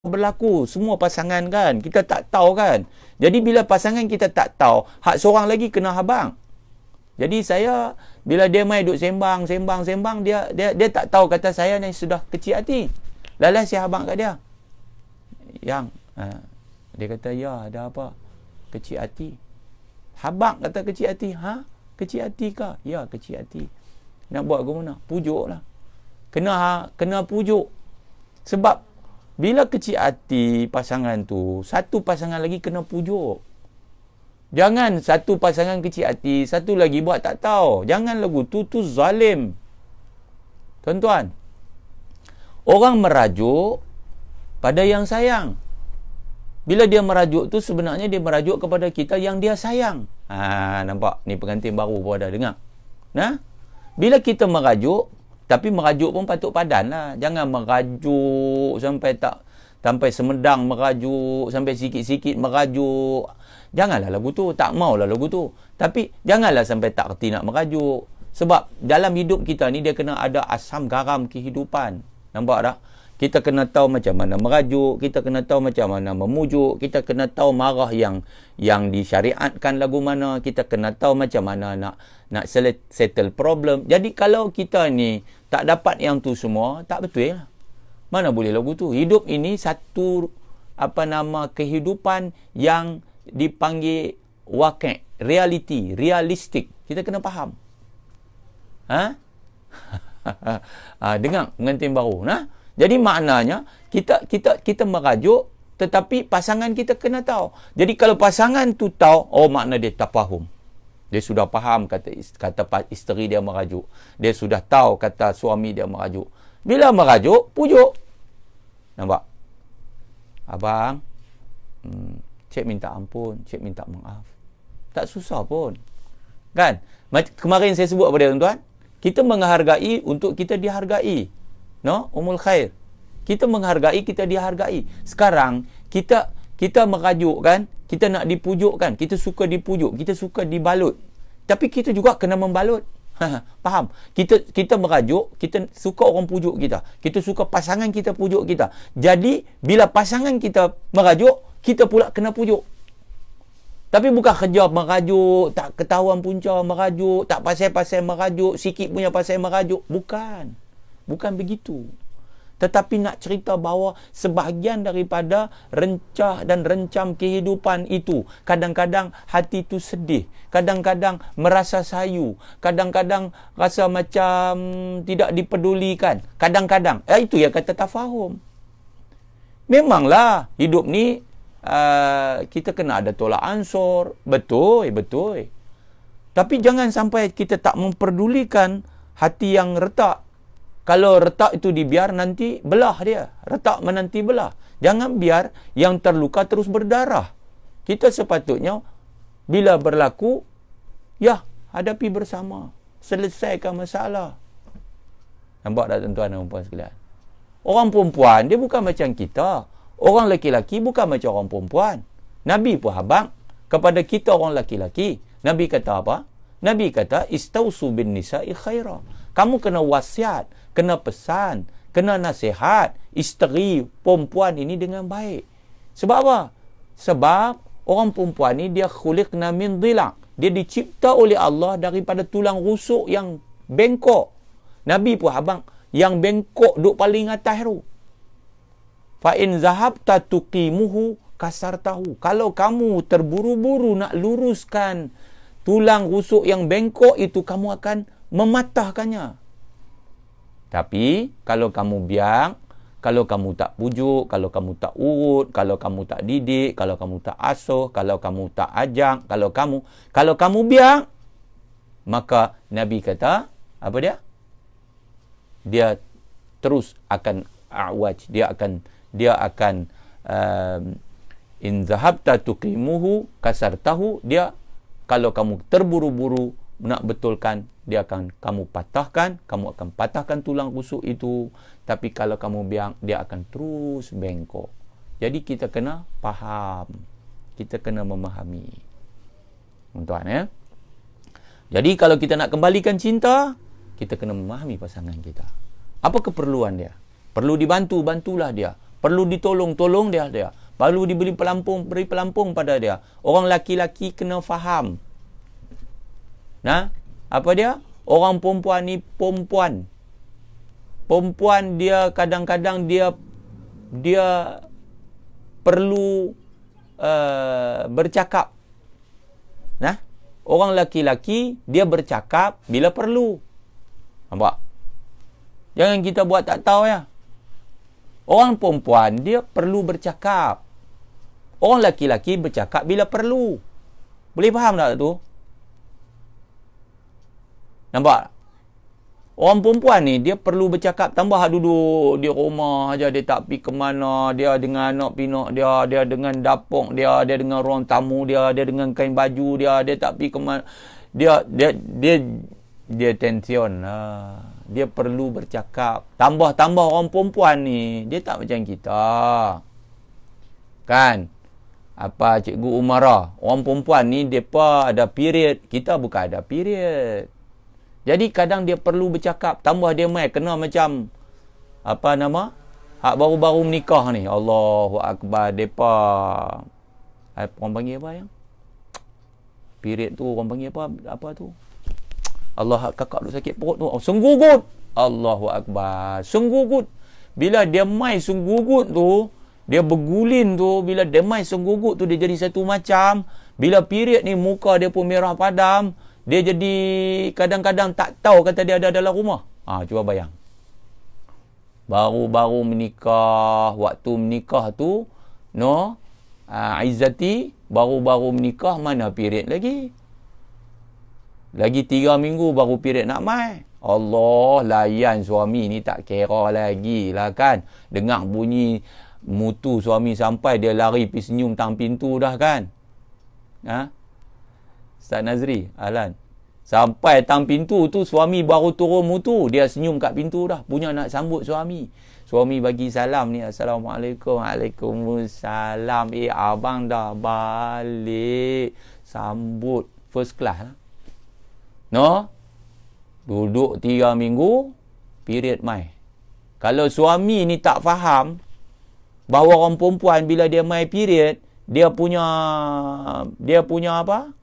berlaku semua pasangan kan, kita tak tahu kan. Jadi bila pasangan kita tak tahu, hak seorang lagi kena habang. Jadi saya bila dia mai duk sembang, dia tak tahu kata saya ni sudah kecil hati. Lalas saya habang kat dia. Yang dia kata, ya ada apa? Kecil hati. Habang kata kecil hati. Ha? Kecil hati kah? Ya, kecil hati. Nak buat ke mana? Pujuk lah. Kena pujuk. Sebab bila kecil hati pasangan tu, satu pasangan lagi kena pujuk. Jangan satu pasangan kecil hati, satu lagi buat tak tahu. Jangan lagu tu zalim. Tuan-tuan, orang merajuk pada yang sayang. Bila dia merajuk tu sebenarnya dia merajuk kepada kita yang dia sayang. Nampak? Ni pengantin baru pun ada dengar. Nah, bila kita merajuk, tapi merajuk pun patut padan lah. Jangan merajuk sampai semedang merajuk, sampai sikit-sikit merajuk. Janganlah lagu tu. Tak maulah lagu tu. Tapi janganlah sampai tak reti nak merajuk. Sebab dalam hidup kita ni dia kena ada asam garam kehidupan. Nampak tak? Kita kena tahu macam mana merajuk, kita kena tahu macam mana memujuk, kita kena tahu marah yang disyariatkan lagu mana, kita kena tahu macam mana nak settle problem. Jadi kalau kita ni tak dapat yang tu semua, tak betul lah. Mana boleh lagu tu? Hidup ini satu kehidupan yang dipanggil waqi', reality, realistik. Kita kena faham. Dengar pengantin baru. Jadi maknanya kita merajuk, tetapi pasangan kita kena tahu. Jadi kalau pasangan tu tahu, makna dia tak faham. Dia sudah faham kata isteri dia merajuk. Dia sudah tahu kata suami dia merajuk. Bila merajuk, pujuk. Nampak? Abang, cik minta ampun, cik minta maaf. Tak susah pun. Kan? Kemarin saya sebut kepada tuan-tuan, kita menghargai untuk kita dihargai. No? Umul khair. Kita menghargai, kita dihargai. Sekarang, kita merajuk kan, kita nak dipujuk kan, kita suka dipujuk, kita suka dibalut. Tapi kita juga kena membalut. Faham? Kita merajuk, kita suka orang pujuk kita. Kita suka pasangan kita pujuk kita. Jadi, bila pasangan kita merajuk, kita pula kena pujuk. Tapi bukan kerja merajuk, tak ketahuan punca merajuk, tak pasal-pasal merajuk, sikit punya pasal merajuk. Bukan. Bukan begitu. Tetapi nak cerita bahawa sebahagian daripada rencah dan rencam kehidupan itu, kadang-kadang hati itu sedih, kadang-kadang merasa sayu, kadang-kadang rasa macam tidak dipedulikan, kadang-kadang itu yang kata tafahum. Memanglah hidup ni kita kena ada tolak ansur, betul. Tapi jangan sampai kita tak memperdulikan hati yang retak. Kalau retak itu dibiar, nanti belah dia. Retak menanti belah. Jangan biar yang terluka terus berdarah. Kita sepatutnya, bila berlaku, hadapi bersama. Selesaikan masalah. Nampak tak tuan-tuan dan puan sekalian? Orang perempuan, dia bukan macam kita. Orang lelaki-lelaki bukan macam orang perempuan. Nabi pun habang kepada kita orang lelaki-lelaki. Nabi kata apa? Nabi kata, istausu bin nisa'i khaira. Kamu kena wasiat, kena pesan, kena nasihat isteri perempuan ini dengan baik. Sebab apa? Sebab orang perempuan ni dia khuliqna min dhila'. Dia dicipta oleh Allah daripada tulang rusuk yang bengkok. Nabi pun habang yang bengkok duk paling atas tu. Fa in zahabta tuqimuhu kasartahu. Kalau kamu terburu-buru nak luruskan tulang rusuk yang bengkok itu, kamu akan mematahkannya. Tapi kalau kamu biang, kalau kamu tak pujuk, kalau kamu tak urut, kalau kamu tak didik, kalau kamu tak asuh, kalau kamu tak ajak, kalau kamu biang, maka Nabi kata apa dia? Dia terus akan a'waj, dia akan in zahabta tuqimuhu kasartahu, dia kalau kamu terburu-buru nak betulkan, dia akan kamu patahkan, kamu akan patahkan tulang rusuk itu. Tapi kalau kamu biang, dia akan terus bengkok. Jadi kita kena faham, kita kena memahami, tuan-tuan ya. Jadi kalau kita nak kembalikan cinta, kita kena memahami pasangan kita. Apa keperluan dia? Perlu dibantu, bantulah dia. perlu ditolong, tolong dia. Perlu beri pelampung pada dia. Orang laki-laki kena faham. Nah, apa dia? Orang perempuan ni perempuan. Perempuan dia kadang-kadang dia perlu bercakap. Nah, orang laki-laki dia bercakap bila perlu. Nampak? Jangan kita buat tak tahu ya. Orang perempuan dia perlu bercakap. Orang laki-laki bercakap bila perlu. Boleh faham tak tu? Nampak? Orang perempuan ni dia perlu bercakap, tambah duduk di rumah aja, dia tak pergi ke mana, dia dengan anak pinak dia dengan dapur dia dengan ruang tamu dia dengan kain baju dia tak pergi ke mana. Dia tension lah. Dia perlu bercakap. Tambah orang perempuan ni dia tak macam kita. Kan? Apa Cikgu Umarah, orang perempuan ni depa ada period, kita bukan ada period. Jadi kadang dia perlu bercakap, tambah dia mai kena macam apa nama? Hak baru-baru menikah ni. Allahu akbar, depa orang panggil apa yang? Period tu orang panggil apa tu? Allah, kakak duk sakit perut tu. Oh, senggugut. Allahu akbar. Senggugut. Bila dia mai senggugut tu, dia bergulin tu, bila dia mai senggugut tu, dia jadi satu macam. Bila period ni, muka dia pun merah padam. Dia jadi kadang-kadang tak tahu kata dia ada dalam rumah. Cuba bayang. Baru-baru menikah, waktu menikah tu, Izzati, baru-baru menikah, mana period lagi? Lagi 3 minggu baru period nak mai. Allah, layan suami ni tak kira lagi lah kan. Dengar bunyi mutu suami sampai dia lari pergi senyum tang pintu dah kan. Ustaz Nazri, Ahlan. Sampai tang pintu tu suami baru turun mutu, dia senyum kat pintu dah, punya nak sambut suami. Suami bagi salam ni, Assalamualaikum. Waalaikumsalam. Abang dah balik. Sambut first class. Duduk 3 minggu, period mai. Kalau suami ni tak faham bahawa orang perempuan bila dia mai period, dia punya apa?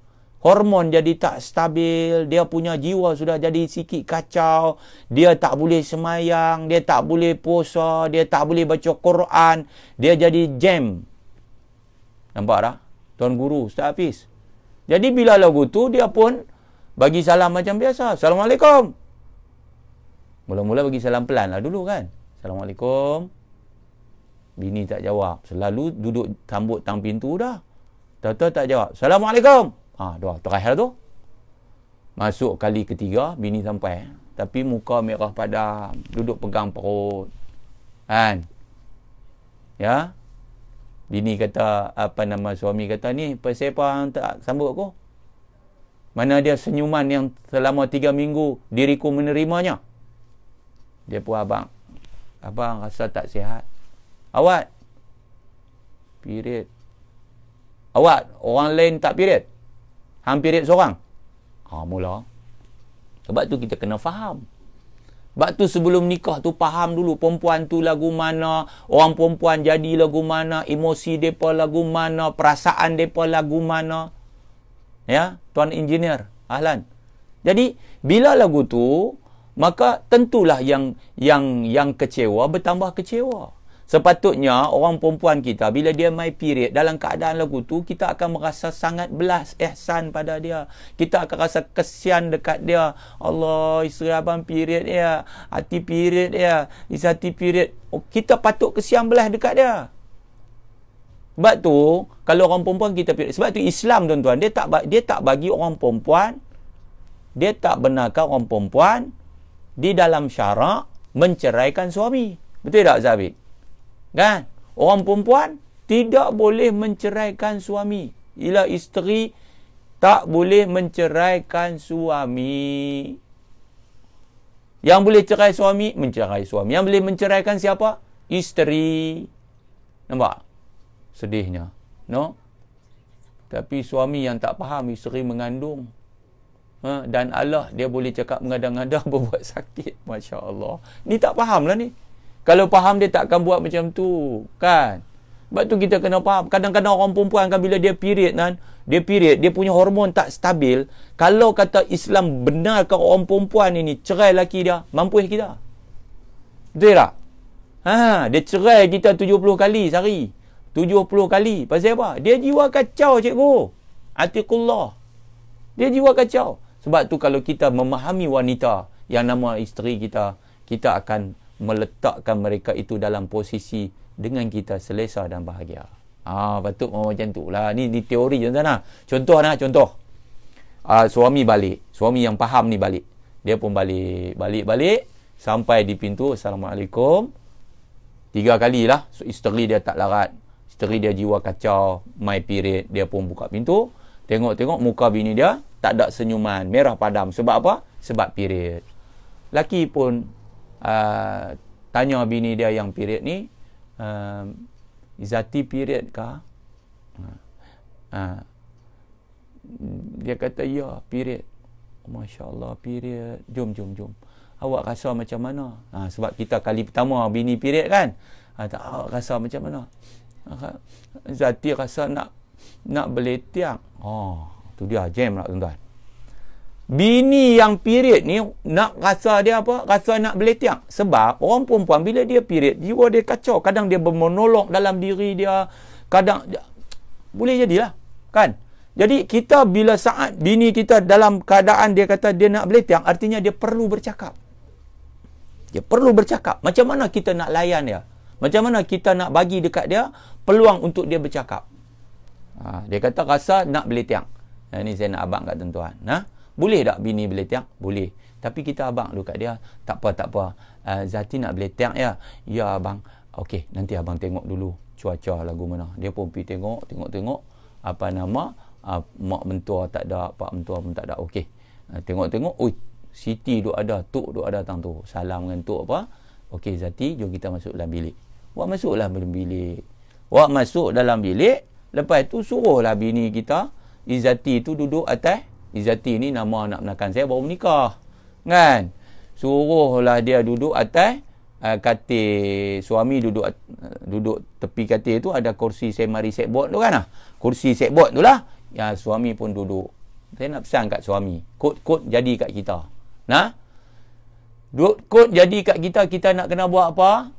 Hormon jadi tak stabil, dia punya jiwa sudah jadi sikit kacau, dia tak boleh semayang, dia tak boleh puasa, dia tak boleh baca Quran, dia jadi jam. Nampak tak? Tuan Guru, Ustaz Hafiz. Jadi bila lagu tu, dia pun bagi salam macam biasa. Assalamualaikum. Mula-mula bagi salam pelan lah dulu kan. Assalamualaikum. Bini tak jawab. Selalu duduk sambut tang pintu dah. Tahu-tahu tak jawab. Assalamualaikum. Dah terakhir tu. Masuk kali ketiga, bini sampai. Tapi muka merah padam. Duduk pegang perut. Kan? Ya? Bini kata, suami kata, ni pasal apa tak sambut aku? Mana dia senyuman yang selama 3 minggu diriku menerimanya? Dia pun abang rasa tak sihat. Awak period. Awak orang lain tak period? Hang period seorang? Mula. Sebab tu kita kena faham. Sebab tu sebelum nikah tu faham dulu perempuan tu lagu mana, orang perempuan jadi lagu mana, emosi depa lagu mana, perasaan depa lagu mana. Ya, tuan engineer, Ahlan. Jadi bila lagu tu, maka tentulah yang kecewa bertambah kecewa. Sepatutnya orang perempuan kita bila dia mai period dalam keadaan lagu tu, kita akan merasa sangat belas ihsan pada dia. Kita akan rasa kesian dekat dia. Allah, isteri abang period ya, hati period ya, hati period. Kita patut kesian belas dekat dia. Sebab tu kalau orang perempuan kita period, sebab tu Islam tuan-tuan, dia tak bagi orang perempuan, dia tak benarkan orang perempuan di dalam syarak menceraikan suami. Betul tak Zabit? Kan? Orang perempuan tidak boleh menceraikan suami. Ialah isteri tak boleh menceraikan suami. Yang boleh cerai suami, mencerai suami. Yang boleh menceraikan siapa? Isteri. Nampak? Sedihnya. No? Tapi suami yang tak faham isteri mengandung. Dan Allah dia boleh cakap mengada-ngada berbuat sakit. Masya Allah. Ni tak faham lah ni. Kalau faham dia tak akan buat macam tu, kan? Sebab tu kita kena faham. Kadang-kadang orang perempuan kan bila dia period kan, dia punya hormon tak stabil. Kalau kata Islam benarkan orang perempuan ini cerai laki dia, mampus kita. Betul tak? Dia cerai kita 70 kali sehari. 70 kali. Pasal apa? Dia jiwa kacau, cikgu. Atiqullah. Dia jiwa kacau. Sebab tu kalau kita memahami wanita yang nama isteri kita, kita akan meletakkan mereka itu dalam posisi dengan kita selesa dan bahagia. Patut macam tu lah. Ni teori contoh lah. Contoh. Suami balik. Suami yang faham ni balik. Dia pun balik. Sampai di pintu. Assalamualaikum. 3 kali lah. So, isteri dia tak larat. Isteri dia jiwa kacau. My period. Dia pun buka pintu. Tengok muka bini dia. Tak ada senyuman. Merah padam. Sebab apa? Sebab period. Laki pun tanya bini dia yang period ni. Zati period kah? Dia kata ya period. Masya Allah period. Jom. Awak rasa macam mana? Sebab kita kali pertama bini period kan. Awak rasa macam mana? Zati rasa nak beletiak. Tu dia jam lah tuan-tuan. Bini yang period ni nak rasa dia apa? Rasa nak beletiak. Sebab orang perempuan bila dia period, jiwa dia kacau. Kadang dia bermonolog dalam diri dia. Kadang boleh jadilah, kan? Jadi kita bila saat bini kita dalam keadaan dia kata dia nak beletiak, artinya dia perlu bercakap. Dia perlu bercakap. Macam mana kita nak layan dia? Macam mana kita nak bagi dekat dia peluang untuk dia bercakap? Dia kata rasa nak beletiak. Ini saya nak abang kat tuan-tuan. Boleh tak bini beletiak? Boleh. Tapi kita abang dulu kat dia. Tak apa. Zati nak beletiak ya? Ya abang. Okey, nanti abang tengok dulu cuaca lagu mana. Dia pun pergi tengok. Apa nama? Mak mentua tak ada. Pak mentua pun tak ada. Okey. Tengok. Siti duk ada. Tok duk ada tang tu. Salam dengan tok apa? Okey Zati, jom kita masuk dalam bilik. Wak masuklah dalam bilik. Wak masuk dalam bilik. Lepas tu suruhlah bini kita, Izzati tu duduk atas. Izzati ni nama anak menakan saya baru menikah. Kan? Suruhlah dia duduk atas katil. Suami duduk tepi katil tu ada kursi semari setboard tu kan? Kursi setboard tu lah. Ya, suami pun duduk. Saya nak pesan kat suami. Kod jadi kat kita. Kod jadi kat kita. Kita nak kena buat apa?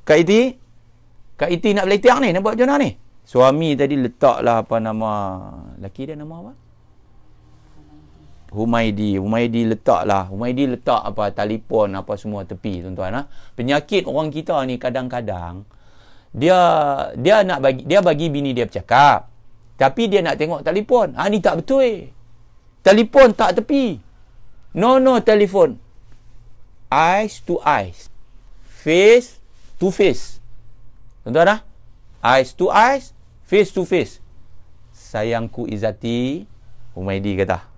Kak Iti nak beletiak ni. Nak buat macam mana ni? Suami tadi letaklah apa nama. Laki dia nama apa? Humaidi letak apa telefon apa semua tepi tuan-tuan. Penyakit orang kita ni kadang-kadang dia bagi bini dia bercakap, tapi dia nak tengok telefon. Ni tak betul. Telefon tak tepi. No telefon. Eyes to eyes. Face to face. Tuan-tuan eyes to eyes, face to face. Sayangku Izzati, Humaidi kata.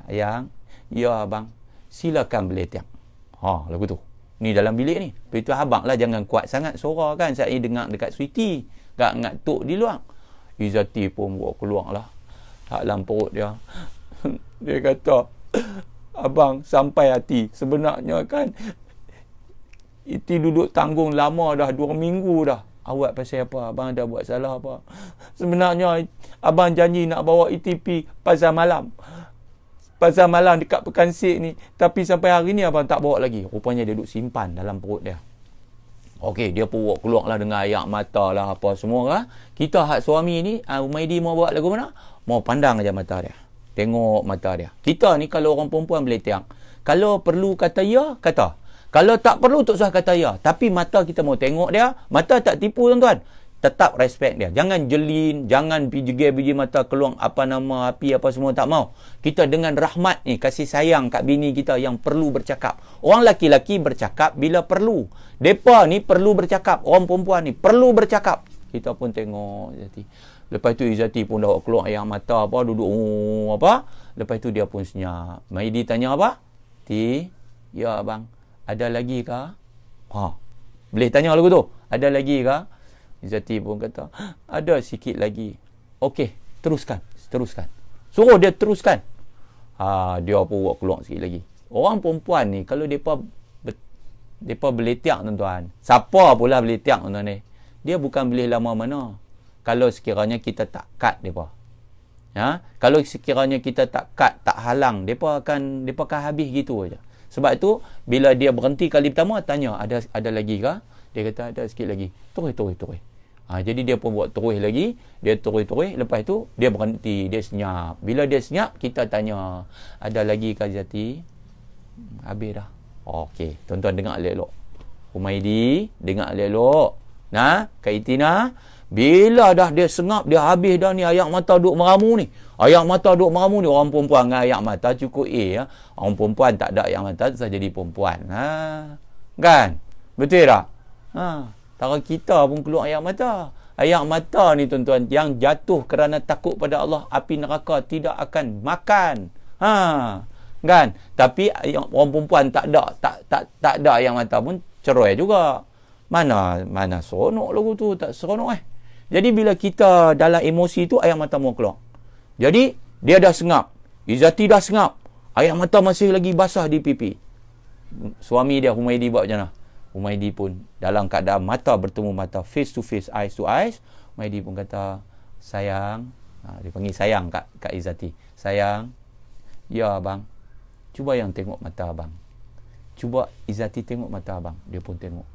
Ayang, ya abang, silakan beletiak. Lagu tu. Ni dalam bilik ni. Lepas tu abang lah jangan kuat sangat suara kan. Saya dengar dekat Sweety. Gak ngat tok di luar. Izzati pun buat keluar lah. Dalam perut dia. Dia kata, abang sampai hati. Sebenarnya kan, Iti duduk tanggung lama dah. 2 minggu dah. Awak pasal apa? Abang dah buat salah apa? Sebenarnya, abang janji nak bawa Iti pergi pasar malam. Pasar malam dekat Pekansik ni. Tapi sampai hari ni abang tak bawa lagi. Rupanya dia duduk simpan dalam perut dia. Okey, dia pun keluar lah dengan air mata lah apa semua lah. Kita hak suami ni, Humaidi mau buat lagu mana? Mau pandang aja mata dia. Tengok mata dia. Kita ni kalau orang perempuan beletiak. Kalau perlu kata ya, kata. Kalau tak perlu tak usah kata ya. Tapi mata kita mau tengok dia. Mata tak tipu tuan-tuan. Tetap respect dia. Jangan jelin. Jangan biji mata keluar apa nama, api apa semua. Tak mau. Kita dengan rahmat ni. Kasih sayang kat bini kita yang perlu bercakap. Orang laki-laki bercakap bila perlu. Mereka ni perlu bercakap. Orang perempuan ni perlu bercakap. Kita pun tengok Izzati. Lepas tu Izzati pun dah keluar air mata apa. Duduk apa. Lepas tu dia pun senyap. Maidi tanya apa? Ya abang. Ada lagi kah? Boleh tanya lagu tu. Ada lagi kah? Izzati pun kata, ada sikit lagi. Okey, teruskan. Suruh dia teruskan. Dia pun buat keluar sikit lagi. Orang perempuan ni, kalau mereka Depa beletiak tuan-tuan. Siapa pula beletiak tuan-tuan ni? Dia bukan boleh lama mana. Kalau sekiranya kita tak cut depa. Ya, kalau sekiranya kita tak cut, tak halang, depa akan habis gitu aja. Sebab itu bila dia berhenti kali pertama, tanya ada lagi ke? Dia kata ada sikit lagi. Terus. Jadi dia pun buat terus lagi. Dia terus. Lepas tu dia berhenti. Dia senyap. Bila dia senyap, kita tanya, ada lagi ke Izati? Habis dah. Okey. Tuan-tuan dengar elok-elok. Humaidi, dengar elok-elok. Nah, Kak Itina, bila dah dia sengap, dia habis dah ni, ayak mata duk meramu ni. Ayak mata duk meramu ni. Orang perempuan dengan ayak mata cukup ya. Orang perempuan tak ada ayak mata, tu jadi perempuan. Kan? Betul tak? Tara kita pun keluar air mata. Air mata ni tuan-tuan yang jatuh kerana takut pada Allah, api neraka tidak akan makan. Kan? Tapi orang perempuan tak ada air mata pun cerai juga. Mana seronok lagu tu, tak seronok Jadi bila kita dalam emosi tu, air mata mau keluar. Jadi dia dah sengap. Izati dah sengap. Air mata masih lagi basah di pipi. Suami dia Humaidi buat macam mana? Humaidi pun dalam keadaan mata bertemu mata, face to face, eyes to eyes. Humaidi pun kata, sayang. Dia panggil sayang Kak Izati. Sayang, ya abang, cuba yang tengok mata abang. Cuba Izati tengok mata abang. Dia pun tengok.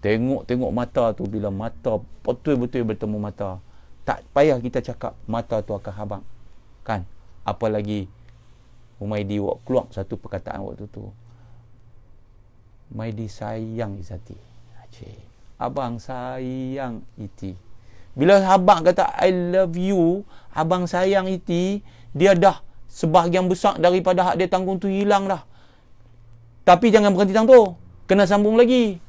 Tengok mata tu. Bila mata betul-betul bertemu mata, tak payah kita cakap, mata tu akan habang. Kan? Apalagi Humaidi keluar satu perkataan waktu tu. Humaidi sayang Izati. Abang sayang Iti. Bila abang kata I love you, abang sayang Iti, dia dah sebahagian besar daripada hak dia tanggung tu hilang dah. Tapi jangan berhenti tang tu. Kena sambung lagi.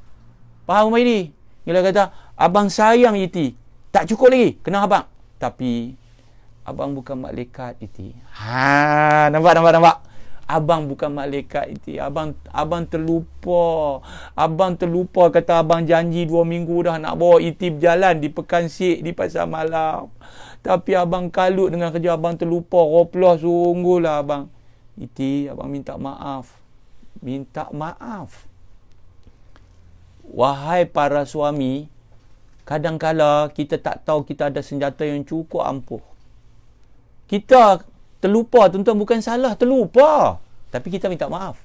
Faham Humaidi? Bila kata abang sayang Iti, tak cukup lagi. Kena abang. Tapi abang bukan malaikat Iti. Nampak? Abang bukan malaikat Iti. Abang terlupa. Abang terlupa kata abang janji 2 minggu dah nak bawa Iti berjalan di Pekan Syek, di pasar malam. Tapi abang kalut dengan kerja, abang terlupa. Roplah sungguhlah abang. Iti, abang minta maaf. Minta maaf. Wahai para suami, kadang-kala kita tak tahu kita ada senjata yang cukup ampuh. Kita terlupa, tuan-tuan, bukan salah, terlupa. Tapi kita minta maaf.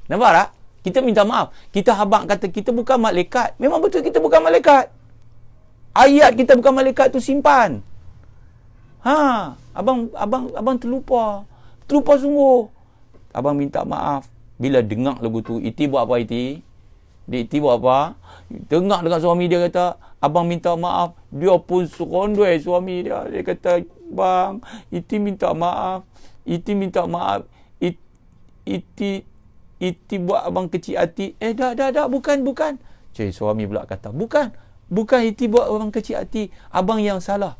Nampak tak? Kita minta maaf. Kita habaq kata kita bukan malaikat. Memang betul kita bukan malaikat. Ayat kita bukan malaikat tu simpan. Abang terlupa. Terlupa sungguh. Abang minta maaf. Bila dengar lagu tu, Iti buat apa Iti? Iti buat apa? Dengar dengan suami dia kata, abang minta maaf. Dia pun serondoi suami dia. Dia kata, bang, Iti minta maaf. Iti minta maaf. Iti buat abang kecil hati. Dah, bukan. Suami pula kata, bukan Iti buat abang kecil hati. Abang yang salah.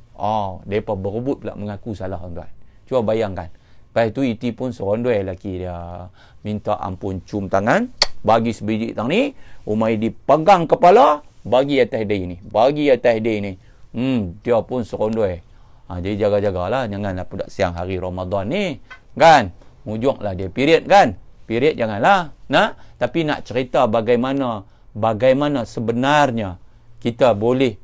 Mereka berebut pula mengaku salah, tuan. Cuba bayangkan. Lepas tu Iti pun serondoi lelaki dia. Minta ampun, cium tangan. Bagi sebiji tang ni. Humaidi pegang kepala. Bagi atas dia ni. Dia pun serondoi. Jadi jaga-jagalah. Janganlah budak siang hari Ramadan ni. Kan? Mujuklah dia. Period kan? Period janganlah. Tapi nak cerita bagaimana sebenarnya kita boleh,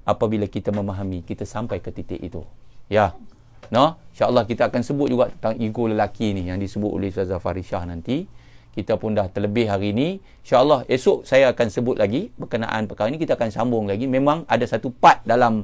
apabila kita memahami, kita sampai ke titik itu. Ya. InsyaAllah kita akan sebut juga tentang ego lelaki ni yang disebut oleh Ustazah Farishah nanti. Kita pun dah terlebih hari ni. InsyaAllah esok saya akan sebut lagi berkenaan perkara ini. Kita akan sambung lagi. Memang ada satu part dalam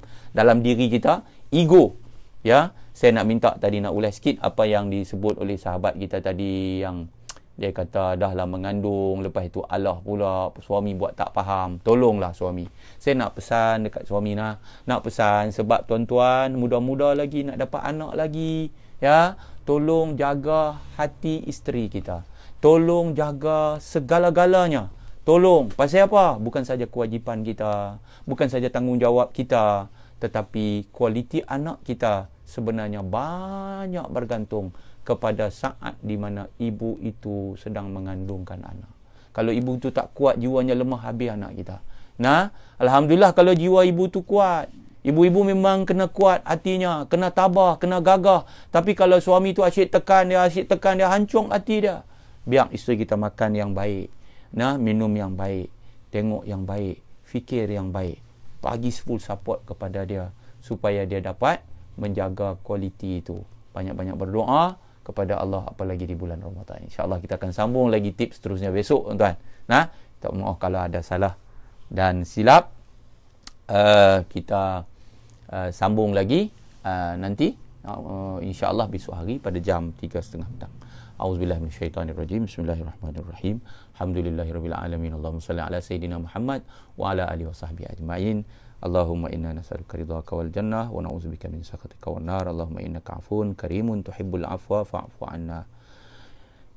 diri kita, ego. Ya, saya nak minta tadi nak ulas sikit apa yang disebut oleh sahabat kita tadi, yang dia kata dah lah mengandung, lepas itu Allah pula suami buat tak faham. Tolonglah suami. Saya nak pesan dekat suami nak pesan, sebab tuan-tuan muda-muda lagi nak dapat anak lagi, ya, tolong jaga hati isteri kita. Tolong jaga segala-galanya. Tolong. Pasal apa? Bukan saja kewajipan kita, bukan saja tanggungjawab kita, tetapi kualiti anak kita sebenarnya banyak bergantung kepada saat di mana ibu itu sedang mengandungkan anak. Kalau ibu itu tak kuat, jiwanya lemah, habis anak kita. Alhamdulillah kalau jiwa ibu itu kuat. Ibu-ibu memang kena kuat hatinya, kena tabah, kena gagah. Tapi kalau suami itu asyik tekan dia, hancur hati dia. Biar isteri kita makan yang baik. minum yang baik, tengok yang baik, fikir yang baik, bagi full support kepada dia supaya dia dapat menjaga kualiti itu. Banyak-banyak berdoa kepada Allah, apalagi di bulan Ramadan. InsyaAllah kita akan sambung lagi tips seterusnya besok, tuan-tuan. Minta maaf kalau ada salah dan silap. Kita sambung lagi nanti insya-Allah besok hari pada jam 3.30 petang. Auzubillahi minasyaitonirrajim. Bismillahirrahmanirrahim. Alhamdulillahirabbil alamin. Allahumma shalli ala sayidina Muhammad wa ala alihi wasahbihi ajmain. Allahumma inna nas'aluka ridhaka wal jannah wa na'udzubika min sakhatika wan nar. Allahumma innaka 'afuwun karimun tuhibbul 'afwa fa'fu 'anna.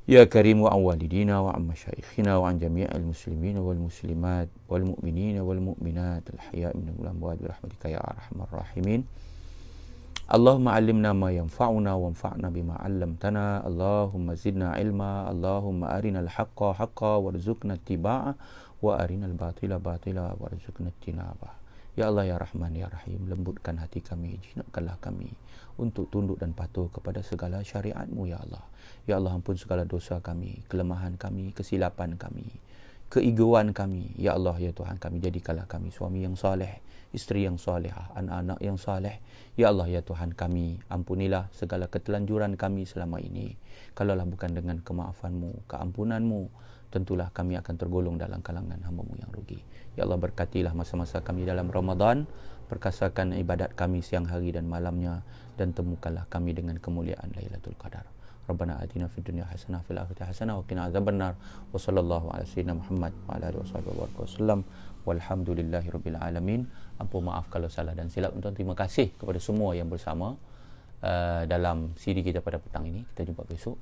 Ya karimu an walidina wa an masyaikhina wa an jami'il muslimina wal muslimat wal mu'minina wal mu'minat al ahya'i minhum wal amwat bi rahmatika ya arhamar rahimin. Allahumma 'allimna ma yanfa'una wanfa'na bima 'allamtana. Allahumma zidna ilma. Allahumma arinal haqqa haqqan warzuqna ittiba'a wa arinal batila batila warzuqna ijtinabah. Ya Allah ya Rahman ya Rahim, lembutkan hati kami, jinakkanlah kami untuk tunduk dan patuh kepada segala syariat-Mu ya Allah. Ya Allah, ampun segala dosa kami, kelemahan kami, kesilapan kami, keegoan kami. Ya Allah ya Tuhan kami, jadikanlah kami suami yang soleh, isteri yang solehah, anak-anak yang soleh. Ya Allah ya Tuhan kami, ampunilah segala ketelanjuran kami selama ini. Kalaulah bukan dengan kemaafan-Mu, keampunan-Mu, tentulah kami akan tergolong dalam kalangan hamba-Mu yang rugi. Ya Allah, berkatilah masa-masa kami dalam Ramadan, perkasakan ibadat kami siang hari dan malamnya, dan temukanlah kami dengan kemuliaan Lailatul Qadar. Rabbana atina fid dunya hasanah fil akhirati hasanah wa qina adzabannar. Wa sallallahu ala sayyidina Muhammad wa ala alihi wasallam. Walhamdulillahirabbil alamin. Ampun maaf kalau salah dan silap, tuan. Terima kasih kepada semua yang bersama dalam siri kita pada petang ini. Kita jumpa besok.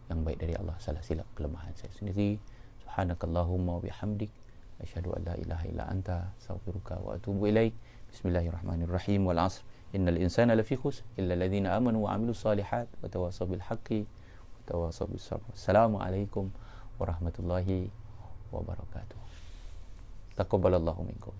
Yang baik dari Allah, salah silap kelemahan saya sendiri. Subhanakallahumma wa bihamdik, asyhadu an la ilaha illa anta, astaghfiruka wa atubu ilaik. Bismillahirrahmanirrahim. Wal 'asr, innal insana lafi khusr illa alladhina amanu wa 'amilus solihat wa tawassaw bil haqqi wa tawassaw bis sabr. Assalamualaikum warahmatullahi wabarakatuh. Taqabbalallahu minkum.